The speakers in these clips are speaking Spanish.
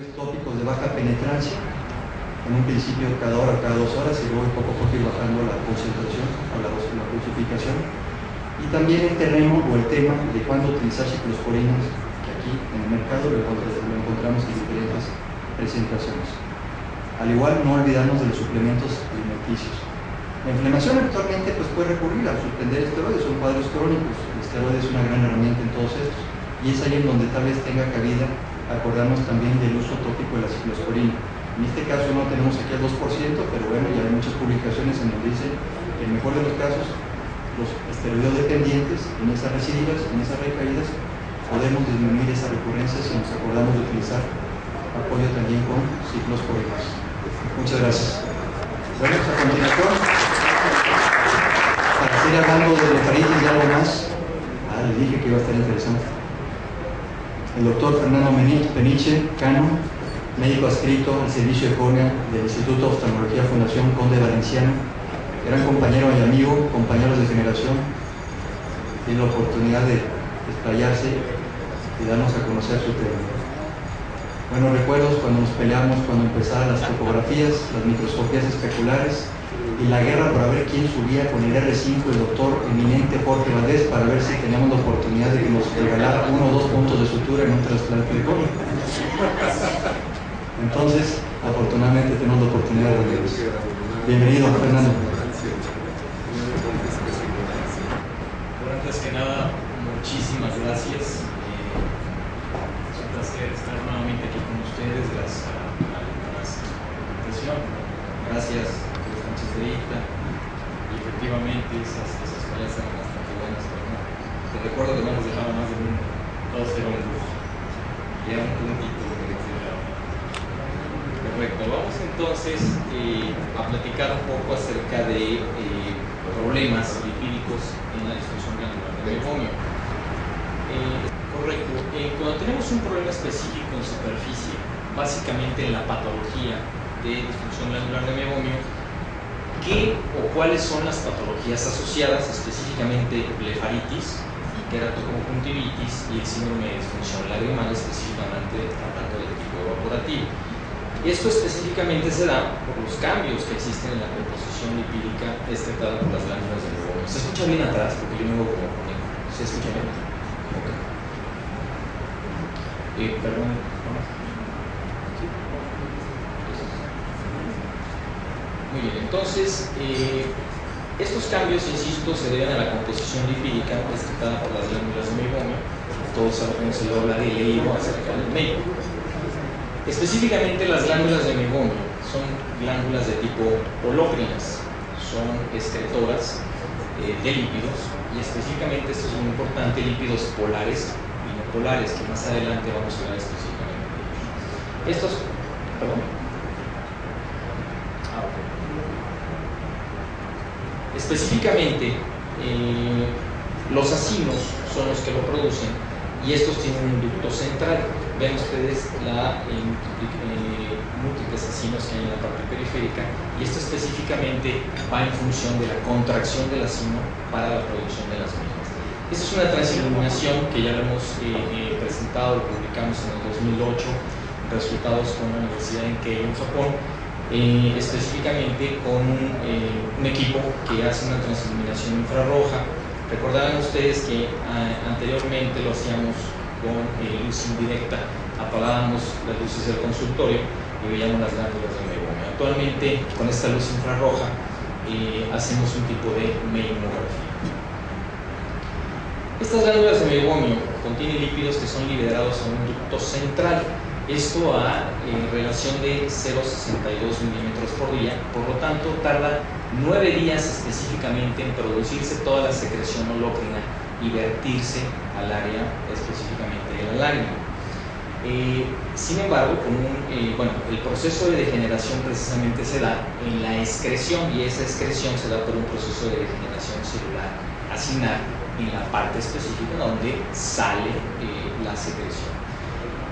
corticoides tópicos de baja penetrancia, en un principio cada hora o cada 2 horas, y luego poco a poco ir bajando la concentración o la dosificación. Y también el terreno o el tema de cuándo utilizar ciclosporinas, que aquí en el mercado lo encontramos en diferentes presentaciones. Al igual, no olvidarnos de los suplementos alimenticios. La inflamación actualmente puede recurrir a suspender esteroides, son cuadros crónicos. El esteroide es una gran herramienta en todos estos, y es ahí en donde tal vez tenga cabida acordarnos también del uso tópico de la ciclosporina. En este caso no tenemos aquí el 2%, pero bueno, ya hay muchas publicaciones en donde dice que en el mejor de los casos, los esteroides dependientes, en esas recidivas, en esas recaídas, podemos disminuir esa recurrencia si nos acordamos de utilizar apoyo también con ciclosporinas. Muchas gracias. Bueno, a continuación, para seguir hablando de nefritis y algo más, les dije que iba a estar interesante. El doctor Fernando Peniche Cano, médico adscrito al servicio de córnea del Instituto de Oftalmología Fundación Conde Valenciano, gran compañero y amigo, compañeros de generación, tiene la oportunidad de explayarse y darnos a conocer su tema. Buenos recuerdos cuando nos peleamos, cuando empezaban las topografías, las microscopías especulares y la guerra para ver quién subía con el R5, el doctor eminente Jorge Valdés, para ver si teníamos la oportunidad de que nos regalara 1 o 2 puntos de sutura en un trasplante de córnea. Entonces, afortunadamente tenemos la oportunidad de verlos. Bienvenido, Fernando. Bueno, antes que nada, muchísimas gracias. Es un placer estar nuevamente aquí con ustedes. Gracias a la invitación. Gracias a los Sánchez de Ita. Y efectivamente, esas peleas eran bastante buenas. Pero no, te recuerdo que no nos dejaba más de un 2-0 en bus. Y era un puntito lo que decía. Perfecto, vamos entonces a platicar un poco acerca de problemas lipídicos en la disfunción glandular de meiomio. Correcto, cuando tenemos un problema específico en superficie, básicamente en la patología de disfunción glandular de meiomio, ¿qué o cuáles son las patologías asociadas, específicamente blefaritis y queratoconjuntivitis y el síndrome de disfunción lagrimal, específicamente tratando del tipo evaporativo? Esto específicamente se da por los cambios que existen en la composición lipídica excretada por las glándulas de meiomio. ¿Se escucha bien atrás? Porque yo me voy como conmigo. ¿Se escucha bien? Ok. Perdón. Muy bien, entonces, estos cambios, insisto, se deben a la composición lipídica excretada por las glándulas de meiomio. Todos sabemos el habla de leído acerca del meio. Específicamente las glándulas de meiomio son glándulas de tipo holócrinas, son excretoras de lípidos, y específicamente, esto es muy importante, lípidos polares y no polares, que más adelante vamos a hablar específicamente de ellos. Estos, perdón. Específicamente, los acinos son los que lo producen, y estos tienen un ducto central. Ven ustedes la múltiples acinos que hay en la parte periférica, y esto específicamente va en función de la contracción del acino para la producción de las mismas. Esta es una transiluminación que ya lo hemos presentado, lo publicamos en el 2008, resultados con la Universidad en Keio, en Japón, específicamente con un equipo que hace una transiluminación infrarroja. Recordarán ustedes que anteriormente lo hacíamos con luz indirecta, apagábamos las luces del consultorio y veíamos las glándulas de meiomio. Actualmente, con esta luz infrarroja, hacemos un tipo de meimografía. Estas glándulas de meiomio contienen lípidos que son liberados a un ducto central, esto a relación de 0,62 milímetros por día, por lo tanto tarda 9 días específicamente en producirse toda la secreción holócrina y vertirse al área específicamente de la lágrima. Sin embargo, el proceso de degeneración precisamente se da en la excreción, y esa excreción se da por un proceso de degeneración celular acinar en la parte específica donde sale la secreción.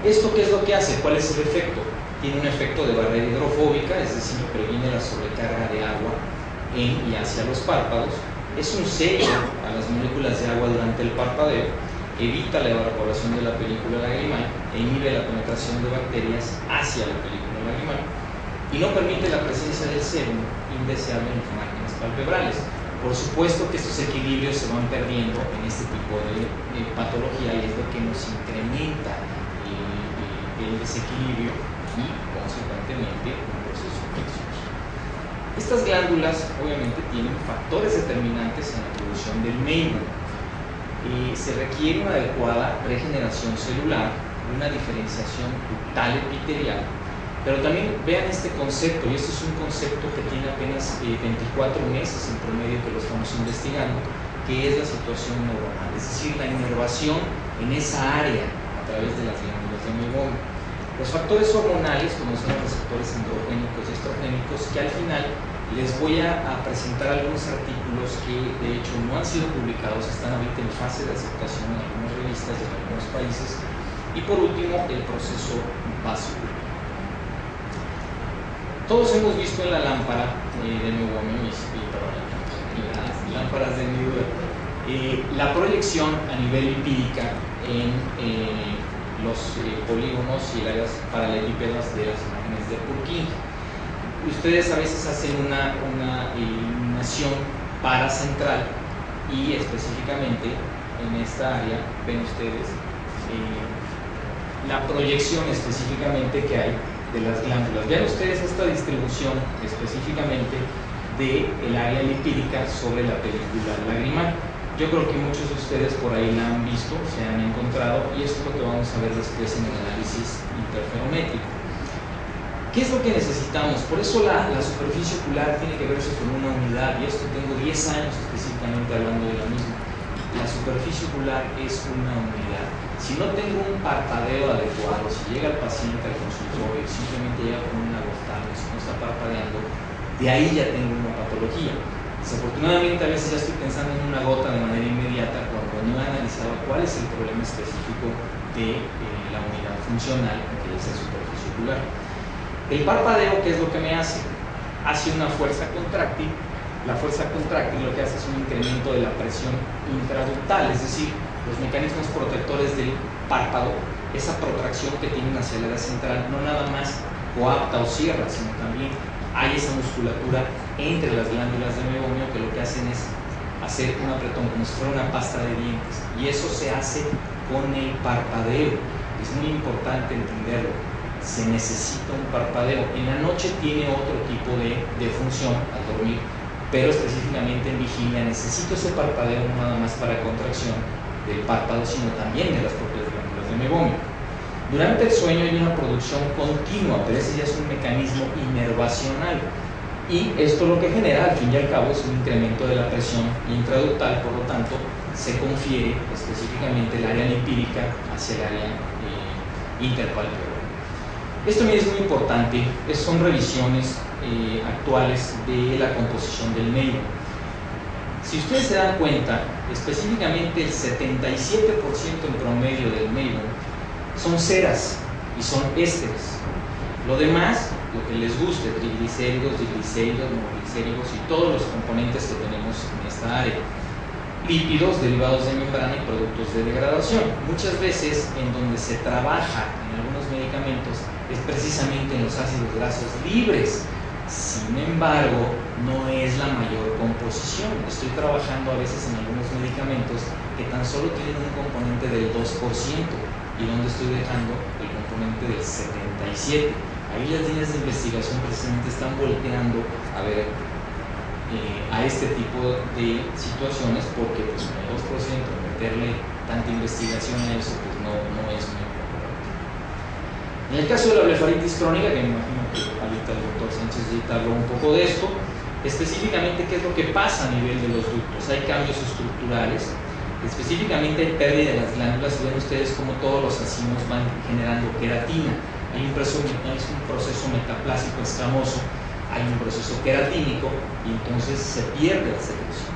¿Esto qué es lo que hace? ¿Cuál es el efecto? Tiene un efecto de barrera hidrofóbica, es decir, previene la sobrecarga de agua en y hacia los párpados. Es un sello a las moléculas de agua durante el parpadeo, evita la evaporación de la película lagrimal e inhibe la penetración de bacterias hacia la película lagrimal y no permite la presencia del sebum indeseable en los márgenes palpebrales. Por supuesto que estos equilibrios se van perdiendo en este tipo de patología y es lo que nos incrementa el desequilibrio y consecuentemente un proceso infeccioso. Estas glándulas obviamente tienen factores determinantes en la producción del meibum. Se requiere una adecuada regeneración celular, una diferenciación ductal epitelial, pero también vean este concepto, y este es un concepto que tiene apenas 24 meses en promedio que lo estamos investigando, que es la situación neuronal, es decir, la inervación en esa área a través de las glándulas de meibomio. Los factores hormonales, como son los receptores androgénicos y estrogénicos, que al final les voy a presentar algunos artículos que de hecho no han sido publicados, están ahorita en fase de aceptación en algunas revistas y en algunos países. Y por último, el proceso vascular. Todos hemos visto en la lámpara de meibomio, las lámparas de Neudel, la proyección a nivel lipídica en los polígonos y áreas paralelepípedas de las imágenes de Purkinje. Ustedes a veces hacen una iluminación paracentral y específicamente en esta área ven ustedes la proyección específicamente que hay de las glándulas. Vean ustedes esta distribución específicamente del área lipídica sobre la película lagrimal. Yo creo que muchos de ustedes por ahí la han visto, se han encontrado, y esto es lo que vamos a ver después en el análisis interferométrico. ¿Qué es lo que necesitamos? Por eso la superficie ocular tiene que verse con una unidad, y esto tengo 10 años específicamente hablando de la misma. La superficie ocular es una unidad. Si no tengo un parpadeo adecuado, si llega el paciente al consultorio y simplemente llega con una gota, si no está parpadeando, de ahí ya tengo una patología. Desafortunadamente a veces ya estoy pensando en una gota de manera inmediata cuando no he analizado cuál es el problema específico de la unidad funcional, que es la superficie ocular. El parpadeo, ¿qué es lo que me hace? Hace una fuerza contráctil. La fuerza contráctil lo que hace es un incremento de la presión intraductal, es decir, los mecanismos protectores del párpado, esa protracción que tienen hacia el área central, no nada más coapta o cierra, sino también hay esa musculatura entre las glándulas de meibomio que lo que hacen es hacer un apretón como si fuera una pasta de dientes, y eso se hace con el parpadeo. Es muy importante entenderlo, se necesita un parpadeo. En la noche tiene otro tipo de función al dormir, pero específicamente en vigilia necesito ese parpadeo no nada más para contracción del párpado, sino también de las propias glándulas de meibomio. Durante el sueño hay una producción continua, pero ese ya es un mecanismo inervacional, y esto lo que genera al fin y al cabo es un incremento de la presión intraductal, por lo tanto se confiere específicamente el área lipídica hacia el área interpalpebral. Esto también es muy importante, son revisiones actuales de la composición del meibum. Si ustedes se dan cuenta, específicamente el 77% en promedio del meibum son ceras y son ésteres. Lo demás, lo que les guste, triglicéridos, diglicéridos, monoglicéridos y todos los componentes que tenemos en esta área. Lípidos derivados de membrana y productos de degradación. Muchas veces en donde se trabaja en algunos medicamentos es precisamente en los ácidos grasos libres. Sin embargo, no es la mayor composición. Estoy trabajando a veces en algunos medicamentos que tan solo tienen un componente del 2%, y donde estoy dejando el componente del 77%. Ahí las líneas de investigación precisamente están volteando a ver a este tipo de situaciones, porque pues con el 2% meterle tanta investigación a eso pues no es muy importante. En el caso de la blefaritis crónica, que me imagino que ahorita el doctor Sánchez ya habló un poco de esto, específicamente qué es lo que pasa a nivel de los ductos. Hay cambios estructurales, específicamente hay pérdida de las glándulas, y ven ustedes cómo todos los racimos van generando queratina. Hay un proceso metaplásico escamoso, hay un proceso queratínico, y entonces se pierde la secreción.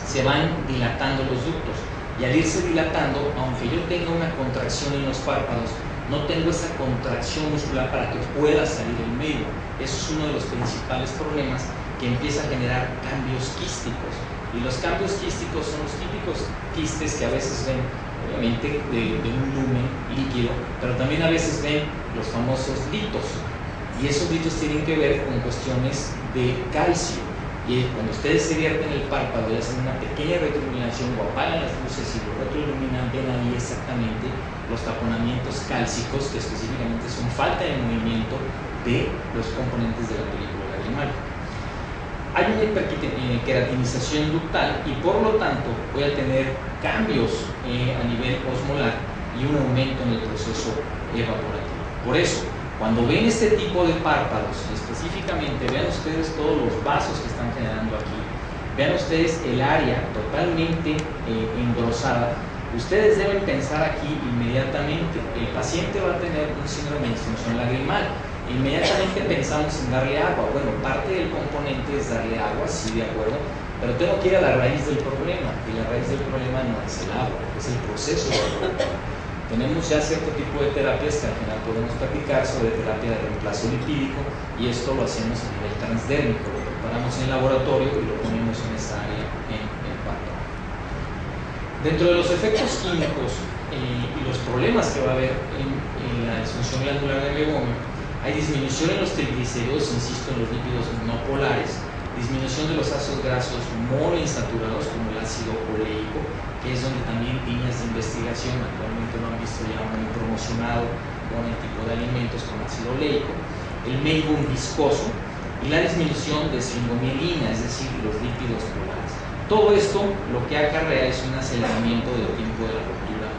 Se van dilatando los ductos, y al irse dilatando, aunque yo tenga una contracción en los párpados, no tengo esa contracción muscular para que pueda salir el meibum. Eso es uno de los principales problemas, que empieza a generar cambios quísticos. Y los cambios quísticos son los típicos quistes que a veces ven, obviamente, de un lumen líquido, pero también a veces ven los famosos litos. Y esos litos tienen que ver con cuestiones de calcio. Y cuando ustedes se vierten el párpado y hacen una pequeña retroiluminación o apagan las luces y lo retroiluminan, ven ahí exactamente los taponamientos cálcicos, que específicamente son falta de movimiento de los componentes de la película lagrimal. Hay una hiperqueratinización ductal y por lo tanto voy a tener cambios a nivel osmolar y un aumento en el proceso evaporativo. Por eso, cuando ven este tipo de párpados, específicamente vean ustedes todos los vasos que están generando aquí, vean ustedes el área totalmente engrosada, ustedes deben pensar aquí inmediatamente, el paciente va a tener un síndrome de disfunción lagrimal. Inmediatamente pensamos en darle agua. Bueno, parte del componente es darle agua, sí, de acuerdo, pero tengo que ir a la raíz del problema, y la raíz del problema no es el agua, es el proceso de agua. Tenemos ya cierto tipo de terapias que al final podemos practicar sobre terapia de reemplazo lipídico, y esto lo hacemos a nivel transdérmico, lo preparamos en el laboratorio y lo ponemos en esa área en el parto. Dentro de los efectos químicos y los problemas que va a haber en la disfunción glandular del megomio, hay disminución en los triglicéridos, insisto, en los lípidos no polares, disminución de los ácidos grasos monoinsaturados como el ácido oleico, que es donde también líneas de investigación actualmente lo han visto ya muy promocionado con el tipo de alimentos con ácido oleico, el meibum viscoso y la disminución de sfingomielina, es decir, los lípidos polares. Todo esto lo que acarrea es un aceleramiento del tiempo de la ruptura